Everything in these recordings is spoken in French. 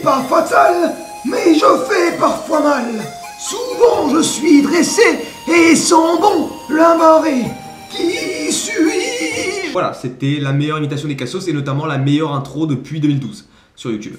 pas fatal, mais je fais parfois mal. Souvent je suis dressé et sens bon la marée qui suit. Voilà, c'était la meilleure imitation des Cassos et notamment la meilleure intro depuis 2012 sur YouTube.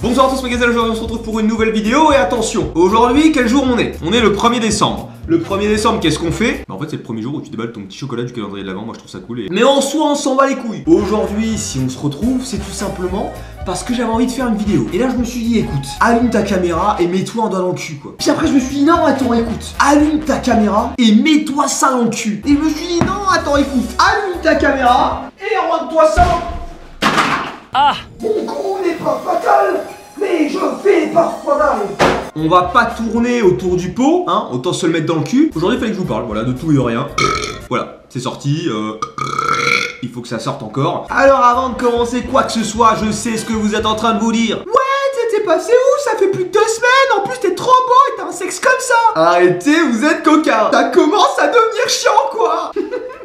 Bonsoir à tous mes gazelles, aujourd'hui on se retrouve pour une nouvelle vidéo et attention, aujourd'hui quel jour on est? On est le 1er décembre. Le 1er décembre, qu'est-ce qu'on fait? En fait c'est le premier jour où tu déballes ton petit chocolat du calendrier de l'Avent, moi je trouve ça cool Mais en soi on s'en bat les couilles. Aujourd'hui si on se retrouve, c'est tout simplement parce que j'avais envie de faire une vidéo. Et là je me suis dit écoute, allume ta caméra et mets-toi un doigt dans le cul quoi. Puis après je me suis dit non attends écoute, allume ta caméra et mets-toi ça dans le cul. Et je me suis dit non attends écoute, allume ta caméra et rentre-toi ça. Ah! Mon coup n'est pas fatal, mais je fais parfois mal. On va pas tourner autour du pot, hein, autant se le mettre dans le cul. Aujourd'hui il fallait que je vous parle, voilà, de tout et de rien. Voilà, c'est sorti, il faut que ça sorte encore. Alors avant de commencer quoi que ce soit, je sais ce que vous êtes en train de vous dire. Ouais, t'es passé où? Ça fait plus de 2 semaines, en plus t'es trop beau et t'as un sexe comme ça. Arrêtez, vous êtes coquin. Ça commence à devenir chiant quoi.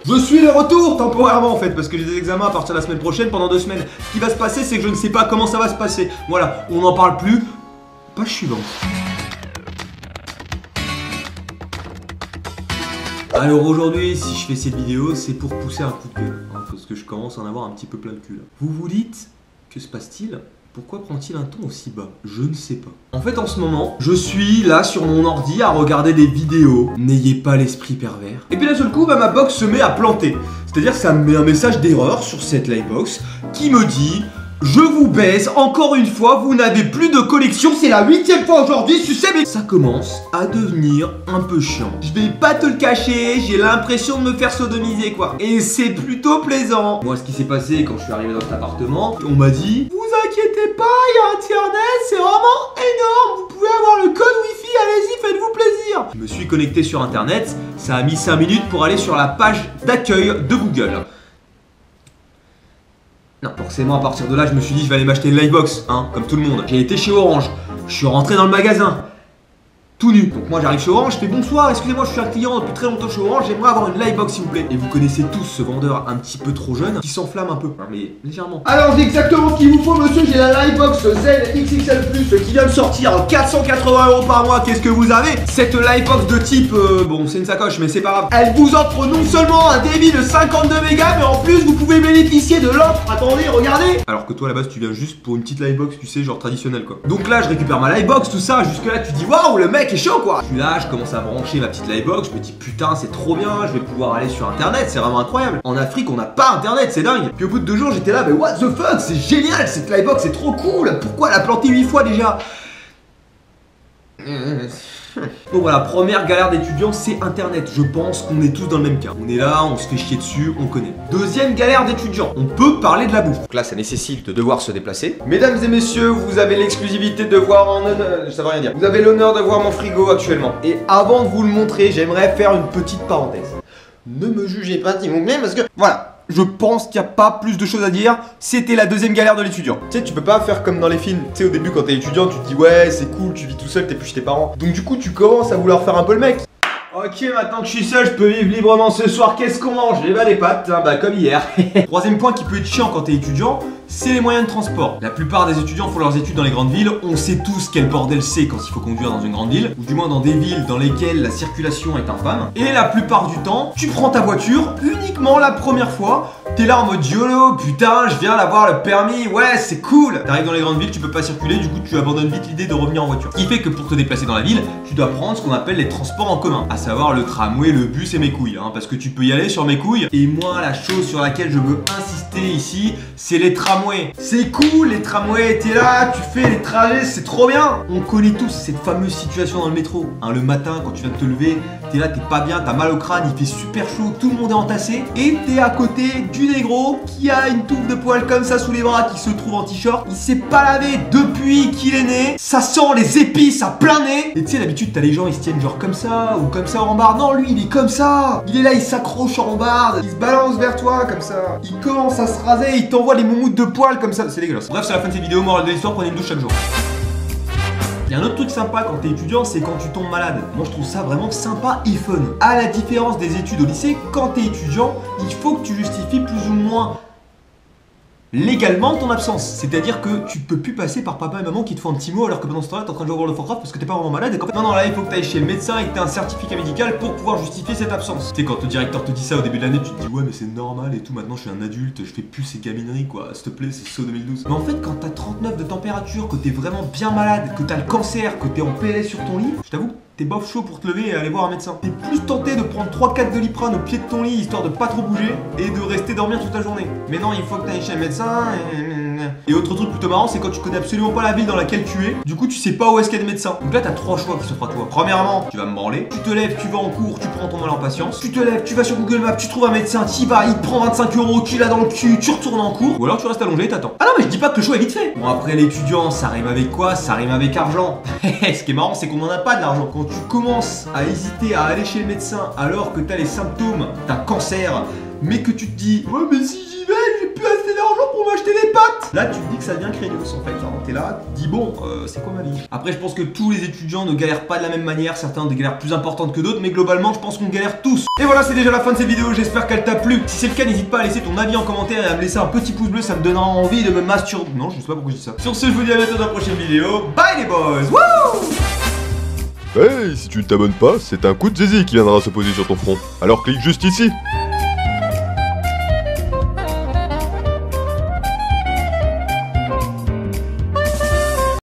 Je suis de retour temporairement en fait parce que j'ai des examens à partir de la semaine prochaine pendant 2 semaines. Ce qui va se passer c'est que je ne sais pas comment ça va se passer. Voilà, on n'en parle plus. Page suivante. Alors aujourd'hui si je fais cette vidéo c'est pour pousser un coup de gueule hein, parce que je commence à en avoir un petit peu plein le cul là. Vous vous dites, que se passe-t-il? Pourquoi prend-il un ton aussi bas? Je ne sais pas. En fait en ce moment, je suis là sur mon ordi à regarder des vidéos. N'ayez pas l'esprit pervers. Et puis d'un seul coup, bah, ma box se met à planter. C'est-à-dire que ça me met un message d'erreur sur cette livebox qui me dit: je vous baise, encore une fois, vous n'avez plus de collection, c'est la 8e fois aujourd'hui, tu sais, mais ça commence à devenir un peu chiant. Je vais pas te le cacher, j'ai l'impression de me faire sodomiser quoi. Et c'est plutôt plaisant. Moi, ce qui s'est passé quand je suis arrivé dans cet appartement, on m'a dit: vous inquiétez pas, il y a internet, c'est vraiment énorme, vous pouvez avoir le code wifi, allez-y, faites-vous plaisir. Je me suis connecté sur internet, ça a mis 5 minutes pour aller sur la page d'accueil de Google. Non, forcément à partir de là je me suis dit je vais aller m'acheter une livebox, hein, comme tout le monde. J'ai été chez Orange, je suis rentré dans le magasin, tout nu. Donc moi j'arrive chez Orange, je fais bonsoir, excusez-moi je suis un client depuis très longtemps chez Orange, j'aimerais avoir une livebox s'il vous plaît. Et vous connaissez tous ce vendeur un petit peu trop jeune qui s'enflamme un peu, hein, mais légèrement. Alors j'ai exactement ce qu'il vous faut monsieur, j'ai la livebox ZXXL Plus qui vient de sortir 480 € par mois. Qu'est-ce que vous avez? Cette livebox de type, bon c'est une sacoche mais c'est pas grave. Elle vous offre non seulement un débit de 52 mégas mais en plus vous pouvez bénéficier de l'offre, attendez regardez. Alors que toi à la base tu viens juste pour une petite livebox tu sais genre traditionnelle quoi. Donc là je récupère ma livebox tout ça, jusque là tu dis waouh le mec est chaud quoi. Je suis là, je commence à brancher ma petite livebox, je me dis putain c'est trop bien, je vais pouvoir aller sur internet, c'est vraiment incroyable. En Afrique on n'a pas internet, c'est dingue. Puis au bout de 2 jours j'étais là mais what the fuck, c'est génial cette livebox, c'est trop cool. Pourquoi elle a planté 8 fois déjà? Donc voilà, première galère d'étudiant, c'est internet. Je pense qu'on est tous dans le même cas. On est là, on se fait chier dessus, on connaît. Deuxième galère d'étudiant, on peut parler de la bouffe. Donc là, ça nécessite de devoir se déplacer. Mesdames et messieurs, vous avez l'exclusivité de voir en honneur... Ça veut rien dire. Vous avez l'honneur de voir mon frigo actuellement. Et avant de vous le montrer, j'aimerais faire une petite parenthèse. Ne me jugez pas s'il vous plaît, parce que... Voilà. Je pense qu'il n'y a pas plus de choses à dire. C'était la deuxième galère de l'étudiant. Tu sais, tu peux pas faire comme dans les films. Tu sais, au début, quand t'es étudiant, tu te dis ouais, c'est cool, tu vis tout seul, t'es plus chez tes parents. Donc, du coup, tu commences à vouloir faire un peu le mec. Ok, maintenant que je suis seul, je peux vivre librement ce soir. Qu'est-ce qu'on mange? Les bas des pâtes, hein, bah comme hier. Troisième point qui peut être chiant quand t'es étudiant, c'est les moyens de transport. La plupart des étudiants font leurs études dans les grandes villes. On sait tous quel bordel c'est quand il faut conduire dans une grande ville, ou du moins dans des villes dans lesquelles la circulation est infâme. Et la plupart du temps, tu prends ta voiture uniquement la première fois. T'es là en mode YOLO, putain, je viens d'avoir le permis, ouais, c'est cool. T'arrives dans les grandes villes, tu peux pas circuler, du coup tu abandonnes vite l'idée de revenir en voiture. Ce qui fait que pour te déplacer dans la ville, tu dois prendre ce qu'on appelle les transports en commun, à savoir le tramway, le bus et mes couilles, hein, parce que tu peux y aller sur mes couilles. Et moi, la chose sur laquelle je veux insister ici, c'est les tramways. C'est cool, les tramways, t'es là, tu fais les trajets, c'est trop bien. On connaît tous cette fameuse situation dans le métro, hein, le matin quand tu viens de te lever, t'es là, t'es pas bien, t'as mal au crâne, il fait super chaud, tout le monde est entassé, et t'es à côté du négro qui a une touffe de poils comme ça sous les bras, qui se trouve en t-shirt, il s'est pas lavé depuis qu'il est né, ça sent les épices à plein nez. Et tu sais d'habitude t'as les gens ils se tiennent genre comme ça ou comme ça en rambarde. Non lui il est comme ça, il est là, il s'accroche en rambarde, il se balance vers toi comme ça, il commence à se raser, il t'envoie les moumoutes de poils comme ça, c'est dégueulasse. Bref c'est la fin de cette vidéo, morale de l'histoire, prenez une douche chaque jour. Il y a un autre truc sympa quand t'es étudiant, c'est quand tu tombes malade. Moi je trouve ça vraiment sympa et fun. À la différence des études au lycée, quand t'es étudiant, il faut que tu justifies plus ou moins légalement ton absence. C'est-à-dire que tu peux plus passer par papa et maman qui te font un petit mot alors que pendant ce temps-là t'es en train de jouer au World of Warcraft parce que t'es pas vraiment malade et qu'en fait non là il faut que t'ailles chez le médecin et que t'aies un certificat médical pour pouvoir justifier cette absence. Tu sais quand le directeur te dit ça au début de l'année tu te dis ouais mais c'est normal et tout, maintenant je suis un adulte, je fais plus ces gamineries quoi, s'il te plaît c'est saut 2012. Mais en fait quand t'as 39 de température, que t'es vraiment bien malade, que t'as le cancer, que t'es en PLS sur ton lit, je t'avoue t'es bof chaud pour te lever et aller voir un médecin. T'es plus tenté de prendre 3-4 Doliprane au pied de ton lit histoire de pas trop bouger et de rester dormir toute la journée. Mais non, il faut que t'ailles chez le médecin et autre truc plutôt marrant, c'est quand tu connais absolument pas la ville dans laquelle tu es, du coup tu sais pas où est-ce qu'il y a des médecins. Donc là t'as 3 choix qui s'offrent à toi. Premièrement, tu vas me branler, tu te lèves, tu vas en cours, tu prends ton mal en patience, tu te lèves, tu vas sur Google Maps, tu trouves un médecin, t'y vas, il te prend 25 €, tu l'as dans le cul, tu retournes en cours, ou alors tu restes allongé et t'attends. Ah non mais je dis pas que le choix est vite fait. Bon après l'étudiant, ça rime avec quoi? Ça rime avec argent. Ce qui est marrant c'est qu'on en a pas de l'argent. Quand tu commences à hésiter à aller chez le médecin alors que t'as les symptômes d'un cancer, mais que tu te dis ouais mais si j'y vais, j'ai plus assez d'argent pour m'acheter des pâtes. Là tu te dis que ça devient craignos en fait. Alors t'es là, tu te dis bon, c'est quoi ma vie? Après je pense que tous les étudiants ne galèrent pas de la même manière, certains ont des galères plus importantes que d'autres, mais globalement je pense qu'on galère tous. Et voilà, c'est déjà la fin de cette vidéo, j'espère qu'elle t'a plu. Si c'est le cas, n'hésite pas à laisser ton avis en commentaire et à me laisser un petit pouce bleu, ça me donnera envie de me masturber. Non, je sais pas pourquoi je dis ça. Sur ce, je vous dis à bientôt dans la prochaine vidéo. Bye les boys. Wouh! Hey, si tu ne t'abonnes pas, c'est un coup de zizi qui viendra se poser sur ton front. Alors clique juste ici.